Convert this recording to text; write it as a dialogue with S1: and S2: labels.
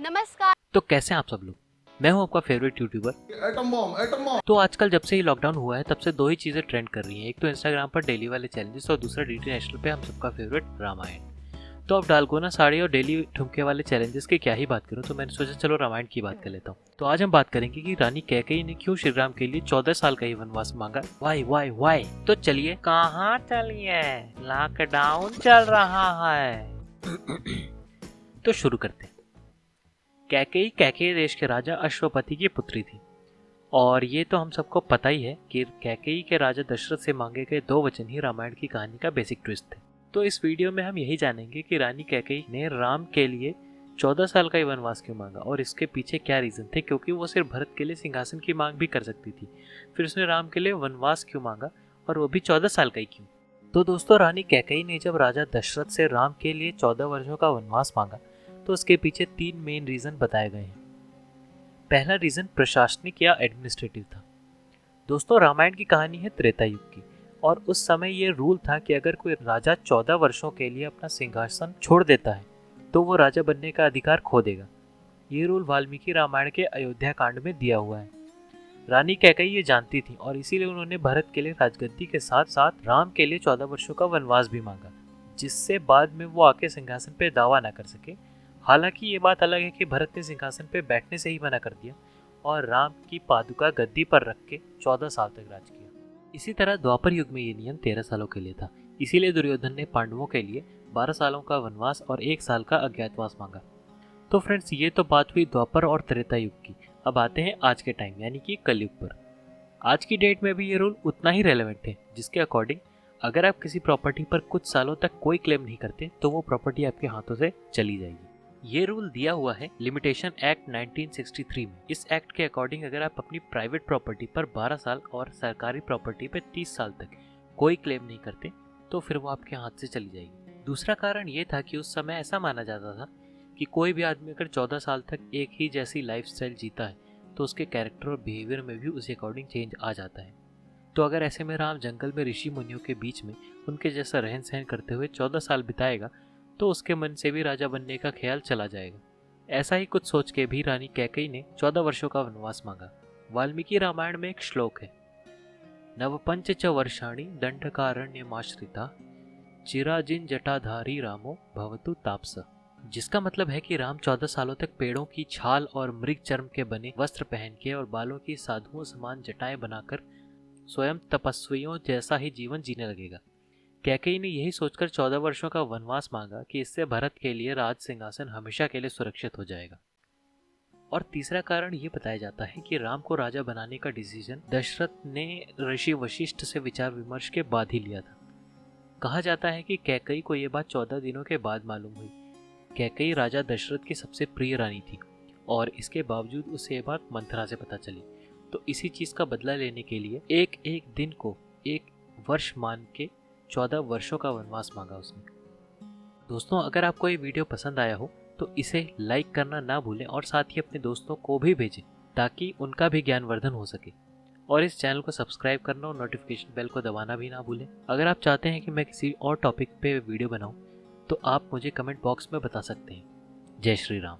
S1: नमस्कार।
S2: तो कैसे हैं आप सब लोग। मैं हूं आपका फेवरेट यूट्यूबर एटम बॉम्ब। तो आजकल जब से ही लॉकडाउन हुआ है तब से दो ही चीजें ट्रेंड कर रही हैं, एक तो इंस्टाग्राम पर डेली वाले चैलेंजेस और दूसरा डीडी नेशनल पे हम सबका फेवरेट रामायण। तो अब डालगोना साड़ी और डेली ठुमके वाले चैलेंजेस की क्या ही बात करूं, तो मैंने सोचा चलो रामायण की बात कर लेता हूं। तो आज हम बात करेंगे कि रानी कैकेयी ने क्यों श्री राम के लिए 14 साल का ही वनवास मांगा। Why why why. तो चलिए, कहाँ चलिए, लॉकडाउन चल रहा है। तो शुरू करते हैं। कैकेयी कैकेयी देश के राजा अश्वपति की पुत्री थी, और ये तो हम सबको पता ही है कि कैकेयी के राजा दशरथ से मांगे गए दो वचन ही रामायण की कहानी का बेसिक ट्विस्ट थे। तो इस वीडियो में हम यही जानेंगे कि रानी कैकेयी ने राम के लिए 14 साल का ही वनवास क्यों मांगा और इसके पीछे क्या रीजन थे, क्योंकि वो सिर्फ भरत के लिए सिंहासन की मांग भी कर सकती थी। फिर उसने राम के लिए वनवास क्यों मांगा, और वो भी 14 साल का ही क्यों। तो दोस्तों, रानी कैकेयी ने जब राजा दशरथ से राम के लिए 14 वर्षों का वनवास मांगा तो उसके पीछे तीन मेन रीजन बताए गए हैं। पहला रीजन प्रशासनिक या एडमिनिस्ट्रेटिव था। दोस्तों, रामायण की कहानी है त्रेता युग की, और उस समय ये रूल था कि अगर कोई राजा 14 वर्षों के लिए अपना सिंहासन छोड़ देता है तो वो राजा बनने का अधिकार खो देगा। ये रूल वाल्मीकि रामायण के अयोध्या कांड में दिया हुआ है। रानी कैकेयी ये जानती थी और इसीलिए उन्होंने भरत के लिए राजगद्दी के साथ साथ राम के लिए 14 वर्षों का वनवास भी मांगा, जिससे बाद में वो आके सिंहासन पे दावा न कर सके। हालांकि ये बात अलग है कि भरत ने सिंहासन पे बैठने से ही मना कर दिया और राम की पादुका गद्दी पर रख के 14 साल तक राज किया। इसी तरह द्वापर युग में ये नियम 13 सालों के लिए था, इसीलिए दुर्योधन ने पांडवों के लिए 12 सालों का वनवास और 1 साल का अज्ञातवास मांगा। तो फ्रेंड्स, ये तो बात हुई द्वापर और त्रेता युग की। अब आते हैं आज के टाइम यानी कि कलयुग पर। आज की डेट में भी ये रूल उतना ही रेलेवेंट है, जिसके अकॉर्डिंग अगर आप किसी प्रॉपर्टी पर कुछ सालों तक कोई क्लेम नहीं करते तो वो प्रॉपर्टी आपके हाथों से चली जाएगी। ये रूल दिया हुआ है लिमिटेशन एक्ट 1963 में। इस एक्ट के अकॉर्डिंग अगर आप अपनी प्राइवेट प्रॉपर्टी पर 12 साल और सरकारी प्रॉपर्टी पर 30 साल तक कोई क्लेम नहीं करते तो फिर वो आपके हाथ से चली जाएगी। दूसरा कारण ये था कि उस समय ऐसा माना जाता था कि कोई भी आदमी अगर 14 साल तक एक ही जैसी लाइफस्टाइल जीता है तो उसके कैरेक्टर और बिहेवियर में भी उसी अकॉर्डिंग चेंज आ जाता है। तो अगर ऐसे में राम जंगल में ऋषि मुनियों के बीच में उनके जैसा रहन सहन करते हुए 14 साल बिताएगा तो उसके मन से भी राजा बनने का ख्याल चला जाएगा। ऐसा ही कुछ सोच के भी रानी कैकेयी ने 14 वर्षों का वनवास मांगा। वाल्मीकि रामायण में एक श्लोक है, नवपंच च वर्षाणि दंडकारण्यमाश्रिता चिराजिन जटाधारी रामो भवतु तापस। जिसका मतलब है कि राम 14 सालों तक पेड़ों की छाल और मृग चर्म के बने वस्त्र पहन के और बालों की साधुओं समान जटाएं बनाकर स्वयं तपस्वियों जैसा ही जीवन जीने लगेगा। कैकेयी ने यही सोचकर 14 वर्षों का वनवास मांगा कि इससे भरत के लिए राज सिंहासन हमेशा के लिए सुरक्षित हो जाएगा। और तीसरा कारण ये बताया जाता है कि राम को राजा बनाने का डिसीजन दशरथ ने ऋषि वशिष्ठ से विचार विमर्श के बाद ही लिया था। कहा जाता है कि कैकेयी को यह बात 14 दिनों के बाद मालूम हुई। कैकेयी राजा दशरथ की सबसे प्रिय रानी थी और इसके बावजूद उसे ये बात मंथरा से पता चली। तो इसी चीज का बदला लेने के लिए एक एक दिन को एक वर्ष मान के 14 वर्षों का वनवास मांगा उसने। दोस्तों, अगर आपको ये वीडियो पसंद आया हो तो इसे लाइक करना ना भूलें और साथ ही अपने दोस्तों को भी भेजें ताकि उनका भी ज्ञानवर्धन हो सके। और इस चैनल को सब्सक्राइब करना और नोटिफिकेशन बेल को दबाना भी ना भूलें। अगर आप चाहते हैं कि मैं किसी और टॉपिक पे वीडियो बनाऊं तो आप मुझे कमेंट बॉक्स में बता सकते हैं। जय श्री राम।